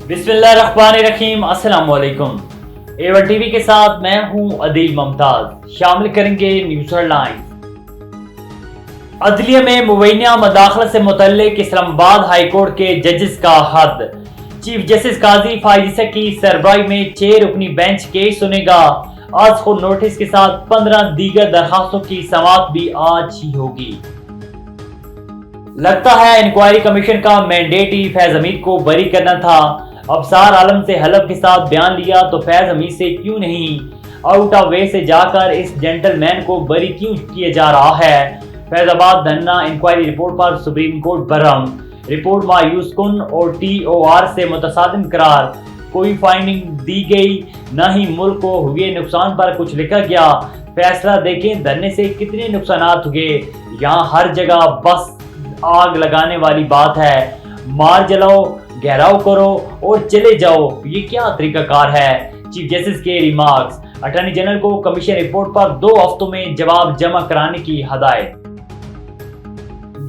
बिस्मिल्लाहिर्रहमानिर्रहीम। अस्सलाम वालेकुम। एवन टीवी के साथ मैं हूं अदील मुमताज। शामिल करेंगे न्यूज़ हेडलाइंस। अदलिया में मुबैना मदाखलत से मुतल्लिक इस्लामाबाद हाई कोर्ट के जजेस का हद। चीफ जस्टिस काजी फायजिसा की सरबराही में 6 रुकनी बेंच केस सुनेगा। आज को नोटिस के साथ 15 दीगर दरखास्तों की समाअत भी आज ही होगी। लगता है इंक्वायरी कमीशन का मैंडेट ही फैज हमीद को बरी करना था। अफसार आलम से हलफ के साथ बयान लिया तो फैज हमीद से क्यों नहीं आउट ऑफ वे से जाकर इस जेंटलमैन को बरी क्यों किया जा रहा है। फैजाबाद धन्ना इंक्वायरी रिपोर्ट पर सुप्रीम कोर्ट बरहम। रिपोर्ट मायूस कुन और TOR से मुतसादिम करार। कोई फाइंडिंग दी गई न ही मुल्क को हुए नुकसान पर कुछ लिखा गया। फैसला देखें धरने से कितने नुकसान हुए। यहाँ हर जगह बस आग लगाने वाली बात है। मार जलाओ, घेराव करो और चले जाओ, ये क्या तरीकाकार है। चीफ जस्टिस के रिमार्क्स। अटॉर्नी जनरल को कमीशन रिपोर्ट पर 2 हफ्तों में जवाब जमा कराने की हदायत।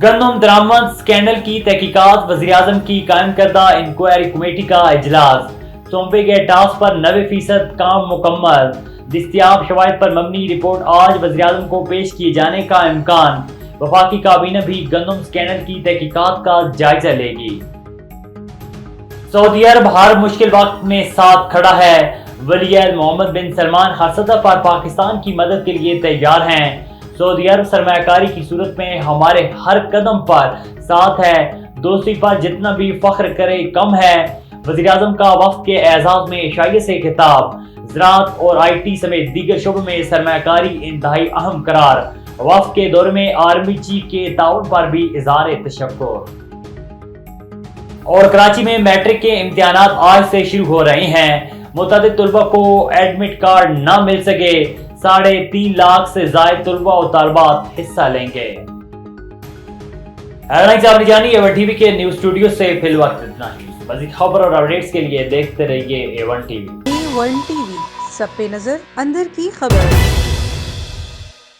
गंदम दरामद स्कैंडल की तहकीकात। वज़ीर-ए-आज़म की कायम करदा इंक्वायरी कमेटी का इजलास। सौंपे गए टास्क पर 90% काम मुकम्मल। दस्तयाब शवाहिद पर मबनी रिपोर्ट आज वज़ीर-ए-आज़म को पेश किए जाने का इम्कान। वफाकी काबीना भी गंदम स्कैंडल की तहकीकात का जायजा लेगी। सऊदी अरब हर मुश्किल वक्त में साथ खड़ा है। वली-ए-अहद मोहम्मद बिन सलमान हर सतह पर पाकिस्तान की मदद के लिए तैयार हैं। सऊदी अरब सरमायाकारी की सूरत में हमारे हर कदम पर साथ है। दोस्ती पर जितना भी फख्र करे कम है। वज़ीर-ए-आज़म का वफ्द के एजाज में एशिया से खिताब। ज़राअत और IT समेत दीगर शोबों में सरमायाकारी इंतहाई अहम करार। वफ्द के दौरे में आर्मी चीफ के ताउन पर भी इज़हार तशक्कुर। और कराची में मैट्रिक के इम्तिहानात आज से शुरू हो रहे हैं। मुतअद्दिद तुलबा को एडमिट कार्ड न मिल सके। 3.5 लाख से ज़ायद तुलबा और तालबात हिस्सा लेंगे। हेडलाइंस आपने जानी एवन टीवी के न्यूज़ स्टूडियो से फिल वक्त इतना ही। मज़ीद खबर और अपडेट्स के लिए देखते रहिए A1 TV। A1 TV, सब पे नजर, अंदर की खबर।